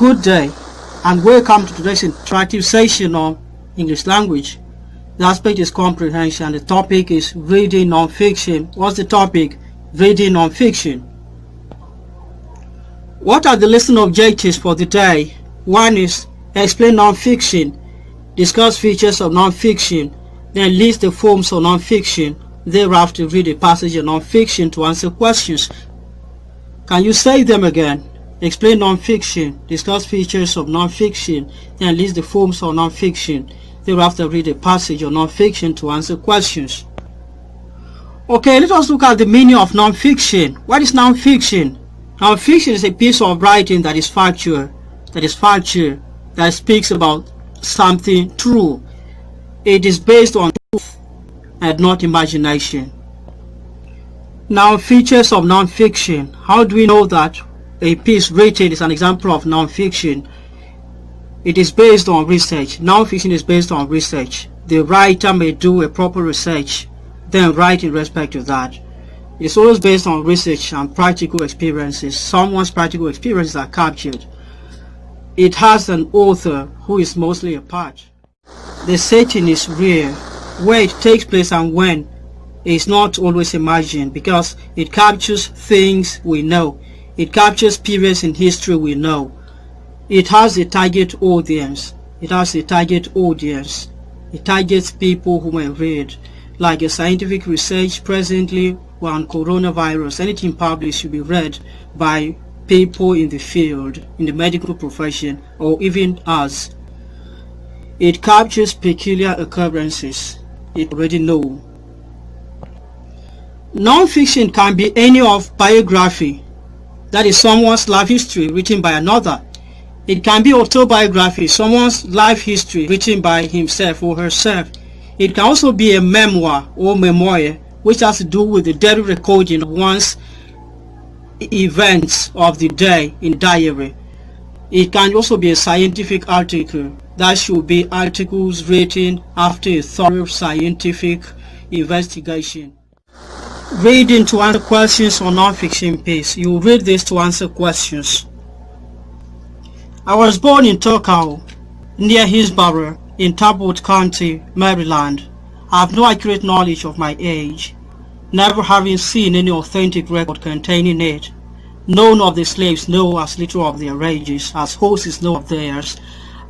Good day and welcome to today's interactive session on English language. The aspect is comprehension and the topic is reading non-fiction. What's the topic? Reading non-fiction. What are the listening objectives for the day? One is explain non-fiction, discuss features of non-fiction, then list the forms of non-fiction, thereafter read a passage of non-fiction to answer questions. Can you say them again? Explain non-fiction, discuss features of non-fiction, then list the forms of non-fiction. Thereafter read a passage of non-fiction to answer questions. Okay, let us look at the meaning of non-fiction. What is non-fiction? Non-fiction is a piece of writing that is factual, that speaks about something true. It is based on truth and not imagination. Now, features of non-fiction. How do we know that a piece written is an example of non-fiction? It is based on research. Non-fiction is based on research. The writer may do a proper research, then write in respect to that. It's always based on research and practical experiences. Someone's practical experiences are captured. It has an author who is mostly a part. The setting is real. Where it takes place and when is not always imagined, because it captures things we know. It captures periods in history we know. It has a target audience. It targets people who may read, like a scientific research presently on coronavirus. Anything published should be read by people in the field, in the medical profession, or even us. It captures peculiar occurrences it already know. Non-fiction can be any of biography, that is someone's life history written by another. It can be autobiography, someone's life history written by himself or herself. It can also be a memoir or memoir, which has to do with the daily recording of one's events of the day in diary. It can also be a scientific article. That should be articles written after a thorough scientific investigation. Reading to answer questions on non-fiction piece. You read this to answer questions. I was born in Tokau, near Hillsborough, in Talbot County, Maryland. I have no accurate knowledge of my age, never having seen any authentic record containing it. None of the slaves know as little of their ages as horses know of theirs,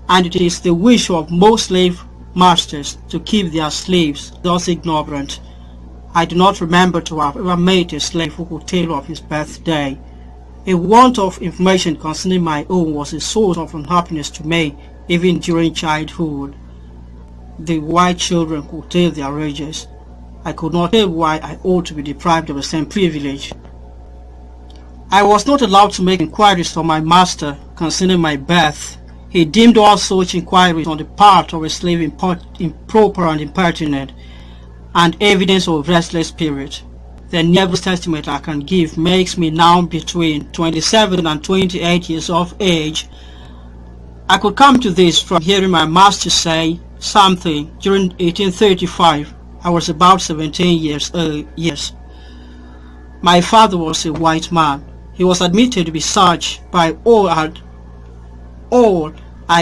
and it is the wish of most slave masters to keep their slaves thus ignorant. I do not remember to have ever met a slave who could tell of his birthday. A want of information concerning my own was a source of unhappiness to me, even during childhood. The white children could tell their ages. I could not tell why I ought to be deprived of the same privilege. I was not allowed to make inquiries from my master concerning my birth. He deemed all such inquiries on the part of a slave improper and impertinent, and evidence of restless spirit. The nearest estimate I can give makes me now between 27 and 28 years of age. I could come to this from hearing my master say something during 1835. I was about 17 years. My father was a white man. He was admitted to be such by all I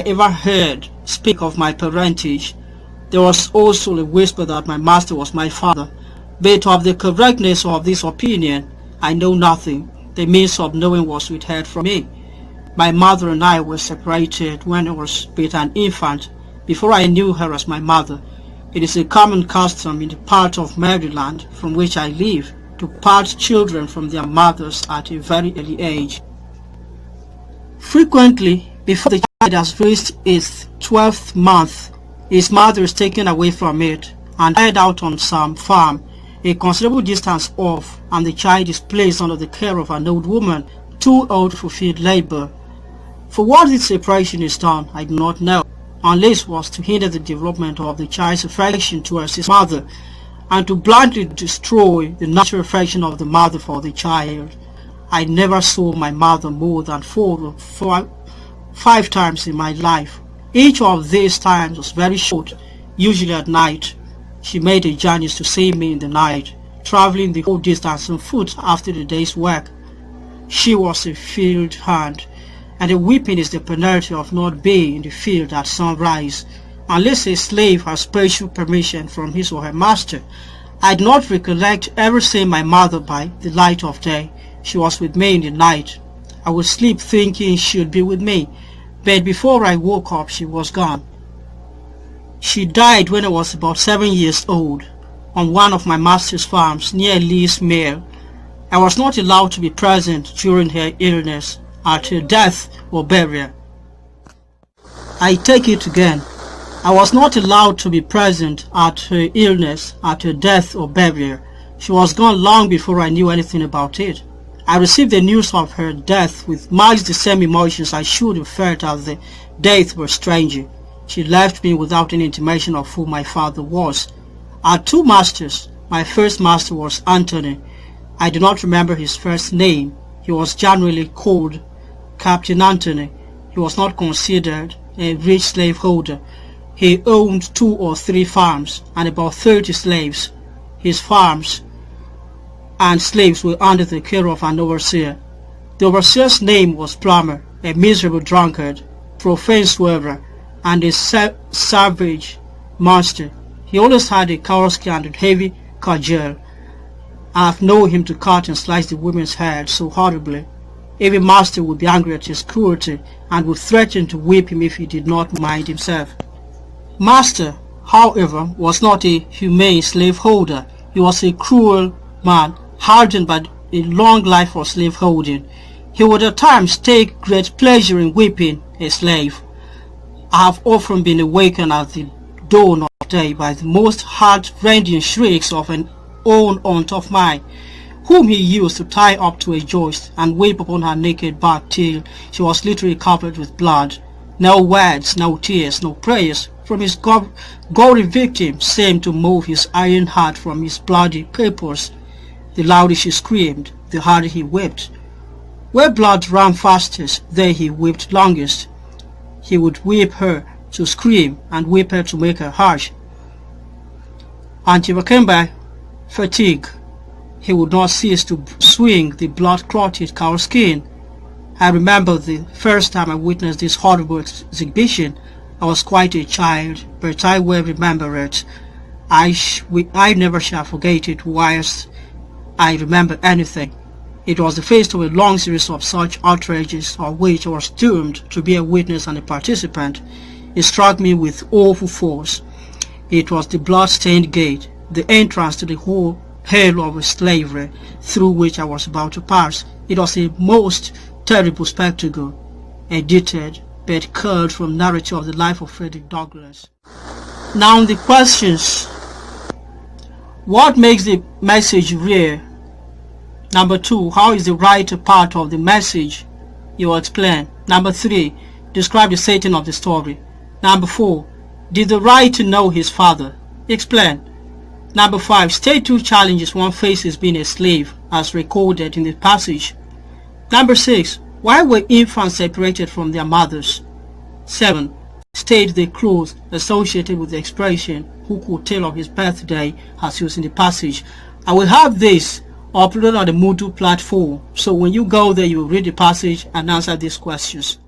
ever heard speak of my parentage. There was also a whisper that my master was my father, but of the correctness of this opinion I know nothing. The means of knowing was withheld from me. My mother and I were separated when I was but an infant, before I knew her as my mother. It is a common custom in the part of Maryland from which I live to part children from their mothers at a very early age. Frequently, before the child has reached its 12th month, his mother is taken away from it and hired out on some farm a considerable distance off, and the child is placed under the care of an old woman, too old for field labor. For what this separation is done, I do not know, unless it was to hinder the development of the child's affection towards his mother, and to bluntly destroy the natural affection of the mother for the child. I never saw my mother more than 4 or 5 times in my life. Each of these times was very short, usually at night. She made a journey to see me in the night, traveling the whole distance on foot after the day's work. She was a field hand, and the whipping is the penalty of not being in the field at sunrise, unless a slave has special permission from his or her master. I do not recollect ever seeing my mother by the light of day. She was with me in the night. I would sleep thinking she would be with me, but before I woke up she was gone. She died when I was about 7 years old, on one of my master's farms near Lee's Mill. I was not allowed to be present during her illness, at her death or burial. I take it again. I was not allowed to be present at her illness, at her death or burial. She was gone long before I knew anything about it. I received the news of her death with much the same emotions I should have felt as the death were stranger. She left me without any intimation of who my father was. I had 2 masters. My first master was Anthony. I do not remember his first name. He was generally called Captain Anthony. He was not considered a rich slaveholder. He owned 2 or 3 farms and about 30 slaves. His farms and slaves were under the care of an overseer. The overseer's name was Plummer, a miserable drunkard, profane swearer, and a savage monster. He always had a cowskin and a heavy cudgel. I have known him to cut and slice the women's heads so horribly. Every master would be angry at his cruelty and would threaten to whip him if he did not mind himself. Master, however, was not a humane slaveholder. He was a cruel man, hardened by a long life of slaveholding. He would at times take great pleasure in whipping a slave. I have often been awakened at the dawn of day by the most heart-rending shrieks of an own aunt of mine, whom he used to tie up to a joist and whip upon her naked back till she was literally covered with blood. No words, no tears, no prayers from his gory victim seemed to move his iron heart from his bloody purpose. The louder she screamed, the harder he whipped. Where blood ran fastest, there he whipped longest. He would whip her to scream and whip her to make her harsh. Until overcome by fatigue, he would not cease to swing the blood-clotted cowskin. I remember the first time I witnessed this horrible exhibition. I was quite a child, but I well remember it. I never shall forget it whilst I remember anything. It was the first of a long series of such outrages of which I was doomed to be a witness and a participant. It struck me with awful force. It was the blood-stained gate, the entrance to the whole hell of slavery through which I was about to pass. It was a most terrible spectacle, edited but culled from narrative of the life of Frederick Douglass. Now the questions. What makes the message real? Number 2, how is the writer part of the message? You will explain. Number 3, describe the setting of the story. Number 4, did the writer know his father? Explain. Number 5, state 2 challenges one faces being a slave as recorded in the passage. Number 6, why were infants separated from their mothers? 7, state the clues associated with the expression "who could tell of his birthday" as used in the passage. I will have this uploaded on the Moodle platform, so when you go there you will read the passage and answer these questions.